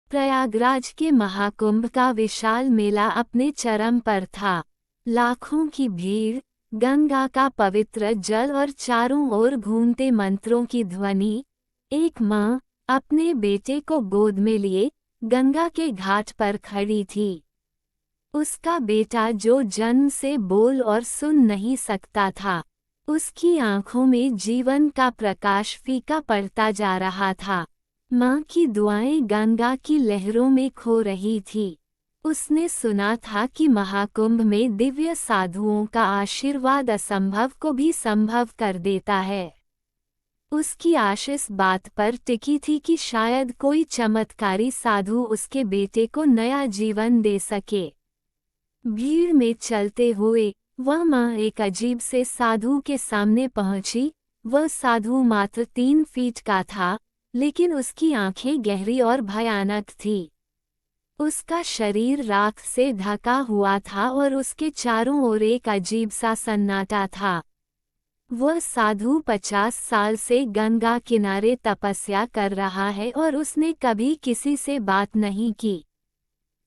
प्रयागराज के महाकुंभ का विशाल मेला अपने चरम पर था। लाखों की भीड़, गंगा का पवित्र जल और चारों ओर घूमते मंत्रों की ध्वनि। एक माँ अपने बेटे को गोद में लिए गंगा के घाट पर खड़ी थी। उसका बेटा जो जन्म से बोल और सुन नहीं सकता था, उसकी आंखों में जीवन का प्रकाश फीका पड़ता जा रहा था। माँ की दुआएं गंगा की लहरों में खो रही थी। उसने सुना था कि महाकुंभ में दिव्य साधुओं का आशीर्वाद असंभव को भी संभव कर देता है। उसकी आश इस बात पर टिकी थी कि शायद कोई चमत्कारी साधु उसके बेटे को नया जीवन दे सके। भीड़ में चलते हुए वह माँ एक अजीब से साधु के सामने पहुंची। वह साधु मात्र 3 फीट का था, लेकिन उसकी आंखें गहरी और भयानक थी। उसका शरीर राख से ढका हुआ था और उसके चारों ओर एक अजीब सा सन्नाटा था। वह साधु 50 साल से गंगा किनारे तपस्या कर रहा है और उसने कभी किसी से बात नहीं की।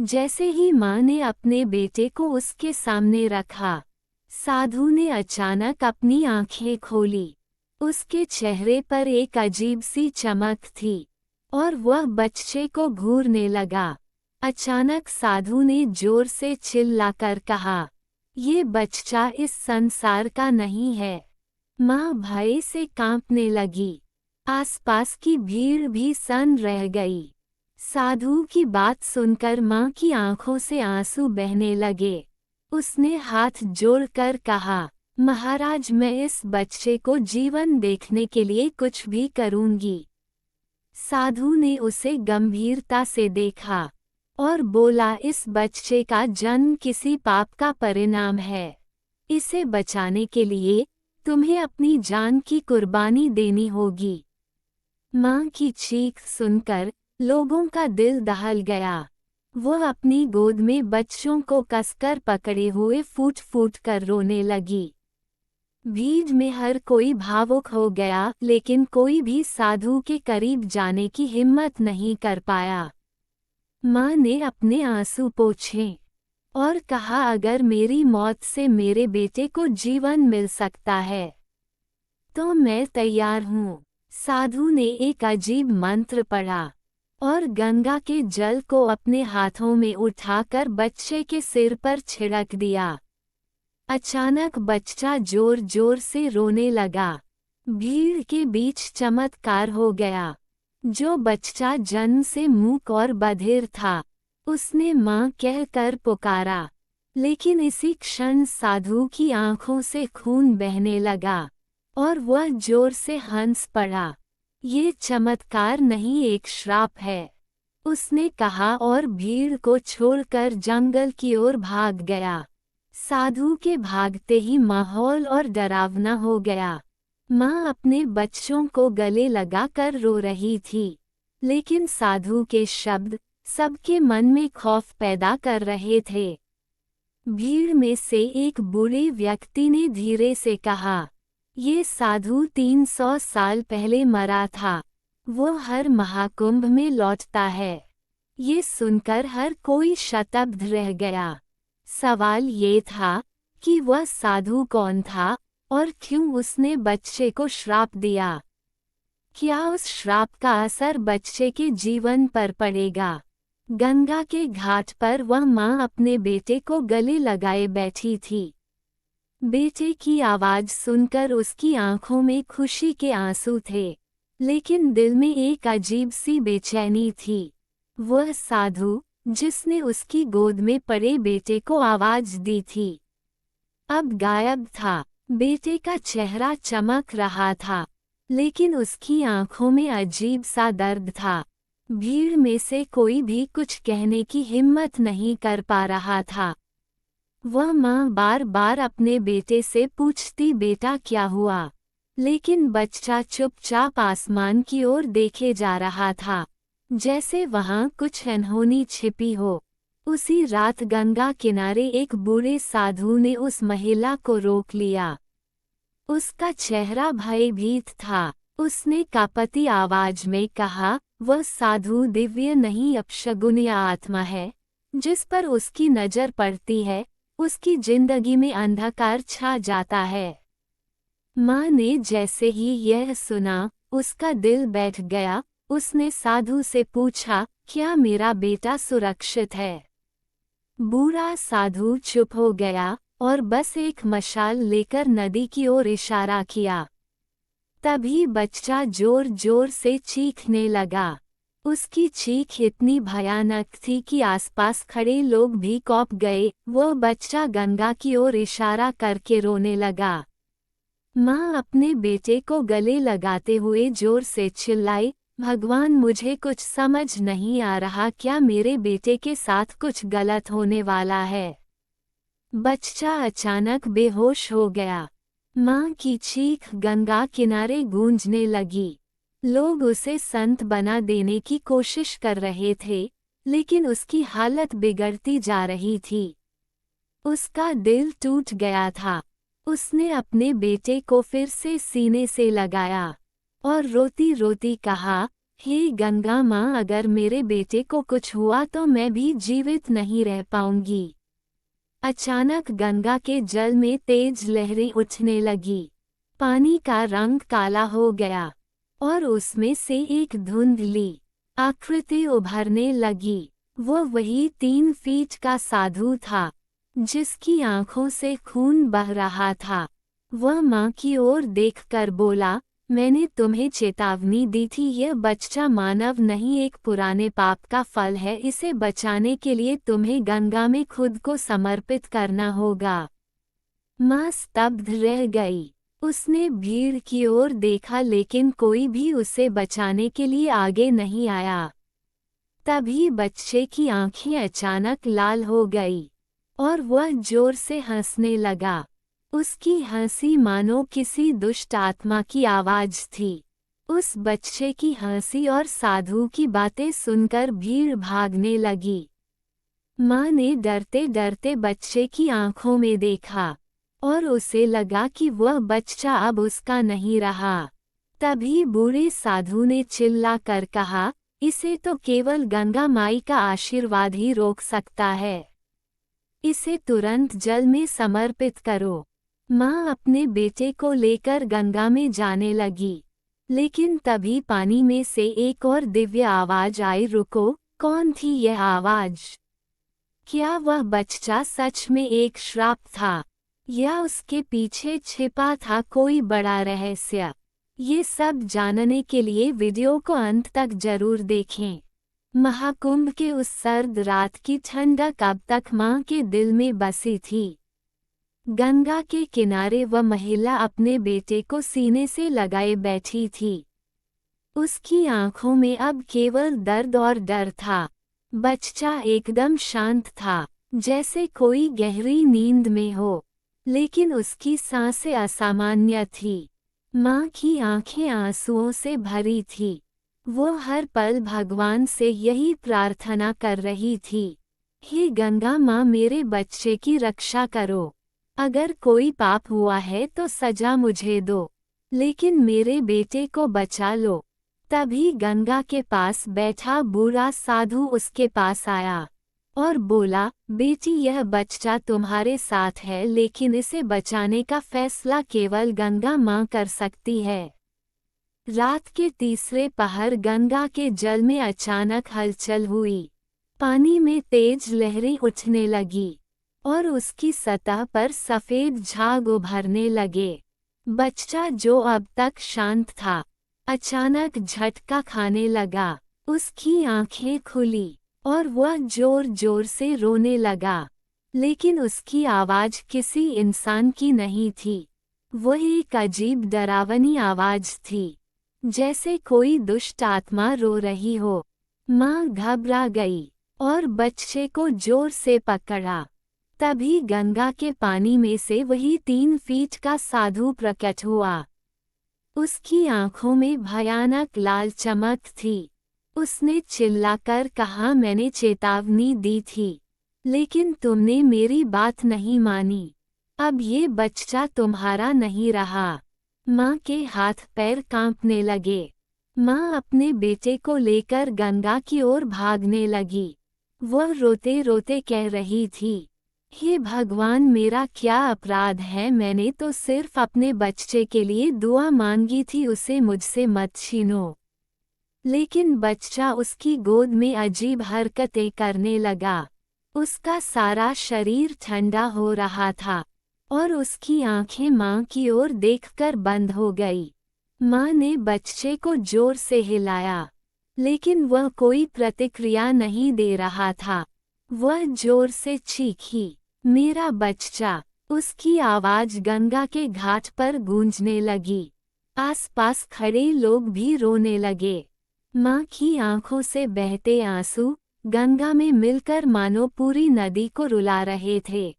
जैसे ही माँ ने अपने बेटे को उसके सामने रखा, साधु ने अचानक अपनी आंखें खोली। उसके चेहरे पर एक अजीब सी चमक थी और वह बच्चे को घूरने लगा। अचानक साधु ने जोर से चिल्लाकर कहा, "ये बच्चा इस संसार का नहीं है।" माँ भय से कांपने लगी। आसपास की भीड़ भी सन्न रह गई। साधु की बात सुनकर माँ की आंखों से आंसू बहने लगे। उसने हाथ जोड़कर कहा, "महाराज, मैं इस बच्चे को जीवन देखने के लिए कुछ भी करूंगी।" साधु ने उसे गंभीरता से देखा और बोला, "इस बच्चे का जन्म किसी पाप का परिणाम है। इसे बचाने के लिए तुम्हें अपनी जान की कुर्बानी देनी होगी।" माँ की चीख सुनकर लोगों का दिल दहल गया। वह अपनी गोद में बच्चों को कसकर पकड़े हुए फूट फूट कर रोने लगी। भीड़ में हर कोई भावुक हो गया, लेकिन कोई भी साधु के करीब जाने की हिम्मत नहीं कर पाया। माँ ने अपने आंसू पोंछे और कहा, "अगर मेरी मौत से मेरे बेटे को जीवन मिल सकता है तो मैं तैयार हूँ।" साधु ने एक अजीब मंत्र पढ़ा और गंगा के जल को अपने हाथों में उठाकर बच्चे के सिर पर छिड़क दिया। अचानक बच्चा जोर जोर से रोने लगा। भीड़ के बीच चमत्कार हो गया। जो बच्चा जन्म से मूक और बधिर था, उसने माँ कहकर पुकारा। लेकिन इसी क्षण साधु की आंखों से खून बहने लगा और वह जोर से हंस पड़ा। "ये चमत्कार नहीं, एक श्राप है," उसने कहा और भीड़ को छोड़कर जंगल की ओर भाग गया। साधु के भागते ही माहौल और डरावना हो गया। माँ अपने बच्चों को गले लगाकर रो रही थी, लेकिन साधु के शब्द सबके मन में खौफ पैदा कर रहे थे। भीड़ में से एक बूढ़े व्यक्ति ने धीरे से कहा, "ये साधु 300 साल पहले मरा था। वो हर महाकुंभ में लौटता है।" ये सुनकर हर कोई शतब्ध रह गया। सवाल ये था कि वह साधु कौन था और क्यों उसने बच्चे को श्राप दिया। क्या उस श्राप का असर बच्चे के जीवन पर पड़ेगा? गंगा के घाट पर वह माँ अपने बेटे को गले लगाए बैठी थी। बेटे की आवाज सुनकर उसकी आंखों में खुशी के आंसू थे, लेकिन दिल में एक अजीब सी बेचैनी थी। वह साधु जिसने उसकी गोद में पड़े बेटे को आवाज दी थी, अब गायब था। बेटे का चेहरा चमक रहा था, लेकिन उसकी आंखों में अजीब सा दर्द था। भीड़ में से कोई भी कुछ कहने की हिम्मत नहीं कर पा रहा था। वह माँ बार बार अपने बेटे से पूछती, "बेटा क्या हुआ?" लेकिन बच्चा चुपचाप आसमान की ओर देखे जा रहा था, जैसे वहां कुछ अनहोनी छिपी हो। उसी रात गंगा किनारे एक बूढ़े साधु ने उस महिला को रोक लिया। उसका चेहरा भयभीत था। उसने कांपती आवाज में कहा, वह साधु दिव्य नहीं अपशगुन आत्मा है, जिस पर उसकी नजर पड़ती है, उसकी जिंदगी में अंधकार छा जाता है। माँ ने जैसे ही यह सुना, उसका दिल बैठ गया। उसने साधु से पूछा, क्या मेरा बेटा सुरक्षित है? बूढ़ा साधु चुप हो गया और बस एक मशाल लेकर नदी की ओर इशारा किया। तभी बच्चा जोर जोर से चीखने लगा। उसकी चीख इतनी भयानक थी कि आसपास खड़े लोग भी कौंप गए। वो बच्चा गंगा की ओर इशारा करके रोने लगा। माँ अपने बेटे को गले लगाते हुए जोर से चिल्लाई, भगवान, मुझे कुछ समझ नहीं आ रहा, क्या मेरे बेटे के साथ कुछ गलत होने वाला है? बच्चा अचानक बेहोश हो गया। माँ की चीख गंगा किनारे गूंजने लगी। लोग उसे संत बना देने की कोशिश कर रहे थे, लेकिन उसकी हालत बिगड़ती जा रही थी। उसका दिल टूट गया था। उसने अपने बेटे को फिर से सीने से लगाया और रोती रोती कहा, हे गंगा माँ, अगर मेरे बेटे को कुछ हुआ तो मैं भी जीवित नहीं रह पाऊंगी। अचानक गंगा के जल में तेज लहरें उठने लगी। पानी का रंग काला हो गया और उसमें से एक धुंधली आकृति उभरने लगी। वो वही 3 फीट का साधु था, जिसकी आंखों से खून बह रहा था। वह माँ की ओर देखकर बोला, मैंने तुम्हें चेतावनी दी थी, यह बच्चा मानव नहीं, एक पुराने पाप का फल है। इसे बचाने के लिए तुम्हें गंगा में खुद को समर्पित करना होगा। माँ स्तब्ध रह गई। उसने भीड़ की ओर देखा, लेकिन कोई भी उसे बचाने के लिए आगे नहीं आया। तभी बच्चे की आंखें अचानक लाल हो गई और वह जोर से हंसने लगा। उसकी हंसी मानो किसी दुष्ट आत्मा की आवाज थी। उस बच्चे की हंसी और साधु की बातें सुनकर भीड़ भागने लगी। माँ ने डरते डरते बच्चे की आंखों में देखा और उसे लगा कि वह बच्चा अब उसका नहीं रहा। तभी बूढ़े साधु ने चिल्लाकर कहा, इसे तो केवल गंगा माई का आशीर्वाद ही रोक सकता है। इसे तुरंत जल में समर्पित करो। माँ अपने बेटे को लेकर गंगा में जाने लगी, लेकिन तभी पानी में से एक और दिव्य आवाज आई। रुको, कौन थी यह आवाज? क्या वह बच्चा सच में एक श्राप था, या उसके पीछे छिपा था कोई बड़ा रहस्य? ये सब जानने के लिए वीडियो को अंत तक जरूर देखें। महाकुंभ के उस सर्द रात की ठंडक अब तक माँ के दिल में बसी थी। गंगा के किनारे वह महिला अपने बेटे को सीने से लगाए बैठी थी। उसकी आंखों में अब केवल दर्द और डर था। बच्चा एकदम शांत था, जैसे कोई गहरी नींद में हो, लेकिन उसकी सांसें असामान्य थी। माँ की आंखें आंसुओं से भरी थी। वो हर पल भगवान से यही प्रार्थना कर रही थी, हे गंगा माँ, मेरे बच्चे की रक्षा करो। अगर कोई पाप हुआ है तो सजा मुझे दो, लेकिन मेरे बेटे को बचा लो। तभी गंगा के पास बैठा बूढ़ा साधु उसके पास आया और बोला, बेटी, यह बच्चा तुम्हारे साथ है, लेकिन इसे बचाने का फैसला केवल गंगा माँ कर सकती है। रात के तीसरे पहर गंगा के जल में अचानक हलचल हुई। पानी में तेज लहरें उठने लगी और उसकी सतह पर सफेद झाग उभरने लगे। बच्चा, जो अब तक शांत था, अचानक झटका खाने लगा। उसकी आंखें खुली और वह जोर जोर से रोने लगा, लेकिन उसकी आवाज किसी इंसान की नहीं थी। वह एक अजीब डरावनी आवाज थी, जैसे कोई दुष्ट आत्मा रो रही हो। माँ घबरा गई और बच्चे को जोर से पकड़ा। तभी गंगा के पानी में से वही 3 फीट का साधु प्रकट हुआ। उसकी आंखों में भयानक लाल चमक थी। उसने चिल्लाकर कहा, मैंने चेतावनी दी थी, लेकिन तुमने मेरी बात नहीं मानी। अब ये बच्चा तुम्हारा नहीं रहा। माँ के हाथ पैर कांपने लगे। माँ अपने बेटे को लेकर गंगा की ओर भागने लगी। वह रोते रोते कह रही थी, हे भगवान, मेरा क्या अपराध है, मैंने तो सिर्फ अपने बच्चे के लिए दुआ मांगी थी, उसे मुझसे मत छीनो। लेकिन बच्चा उसकी गोद में अजीब हरकतें करने लगा। उसका सारा शरीर ठंडा हो रहा था और उसकी आंखें मां की ओर देखकर बंद हो गई। मां ने बच्चे को जोर से हिलाया, लेकिन वह कोई प्रतिक्रिया नहीं दे रहा था। वह जोर से चीखी, मेरा बच्चा। उसकी आवाज गंगा के घाट पर गूंजने लगी। आसपास खड़े लोग भी रोने लगे। माँ की आंखों से बहते आंसू गंगा में मिलकर मानो पूरी नदी को रुला रहे थे।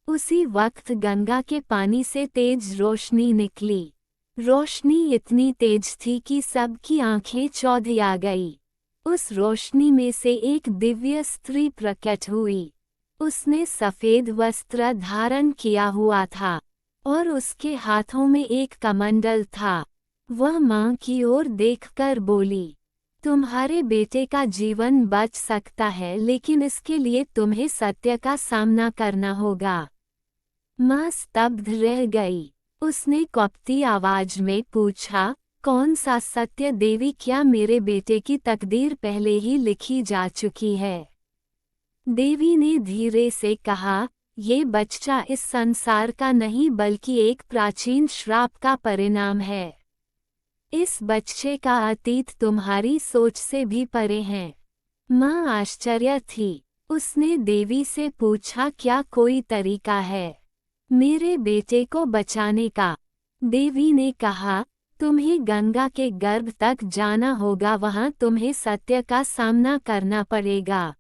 उसी वक्त गंगा के पानी से तेज रोशनी निकली। रोशनी इतनी तेज थी कि सबकी आंखें चौंधिया गई। उस रोशनी में से एक दिव्य स्त्री प्रकट हुई। उसने सफेद वस्त्र धारण किया हुआ था और उसके हाथों में एक कमंडल था। वह मां की ओर देखकर बोली, तुम्हारे बेटे का जीवन बच सकता है, लेकिन इसके लिए तुम्हें सत्य का सामना करना होगा। मां स्तब्ध रह गई। उसने कपटी आवाज में पूछा, कौन सा सत्य देवी? क्या मेरे बेटे की तकदीर पहले ही लिखी जा चुकी है? देवी ने धीरे से कहा, ये बच्चा इस संसार का नहीं बल्कि एक प्राचीन श्राप का परिणाम है। इस बच्चे का अतीत तुम्हारी सोच से भी परे है। माँ आश्चर्य थी। उसने देवी से पूछा, क्या कोई तरीका है मेरे बेटे को बचाने का? देवी ने कहा, तुम्हें गंगा के गर्भ तक जाना होगा, वहां तुम्हें सत्य का सामना करना पड़ेगा।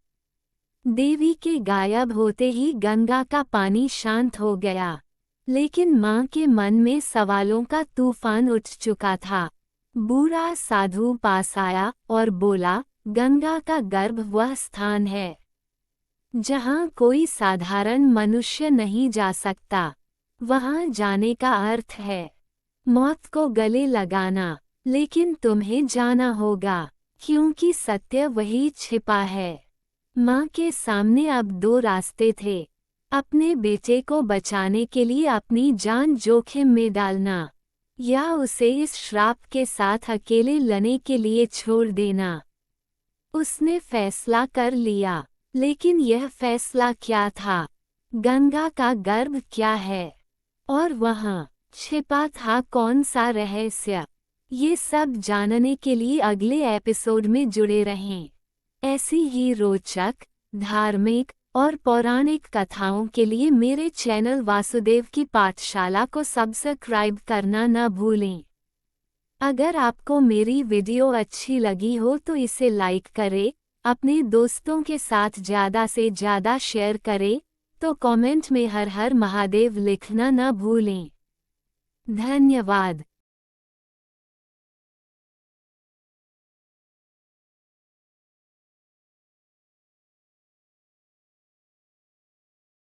देवी के गायब होते ही गंगा का पानी शांत हो गया, लेकिन माँ के मन में सवालों का तूफान उठ चुका था। बूढ़ा साधु पास आया और बोला, गंगा का गर्भ वह स्थान है जहाँ कोई साधारण मनुष्य नहीं जा सकता। वहाँ जाने का अर्थ है मौत को गले लगाना। लेकिन तुम्हें जाना होगा, क्योंकि सत्य वही छिपा है। माँ के सामने अब दो रास्ते थे, अपने बेटे को बचाने के लिए अपनी जान जोखिम में डालना, या उसे इस श्राप के साथ अकेले लड़ने के लिए छोड़ देना। उसने फैसला कर लिया, लेकिन यह फैसला क्या था? गंगा का गर्भ क्या है? और वहाँ छिपा था कौन सा रहस्य? ये सब जानने के लिए अगले एपिसोड में जुड़े रहें। ऐसी ही रोचक, धार्मिक और पौराणिक कथाओं के लिए मेरे चैनल वासुदेव की पाठशाला को सब्सक्राइब करना न भूलें। अगर आपको मेरी वीडियो अच्छी लगी हो तो इसे लाइक करें, अपने दोस्तों के साथ ज़्यादा से ज़्यादा शेयर करें, तो कमेंट में हर हर महादेव लिखना न भूलें। धन्यवाद।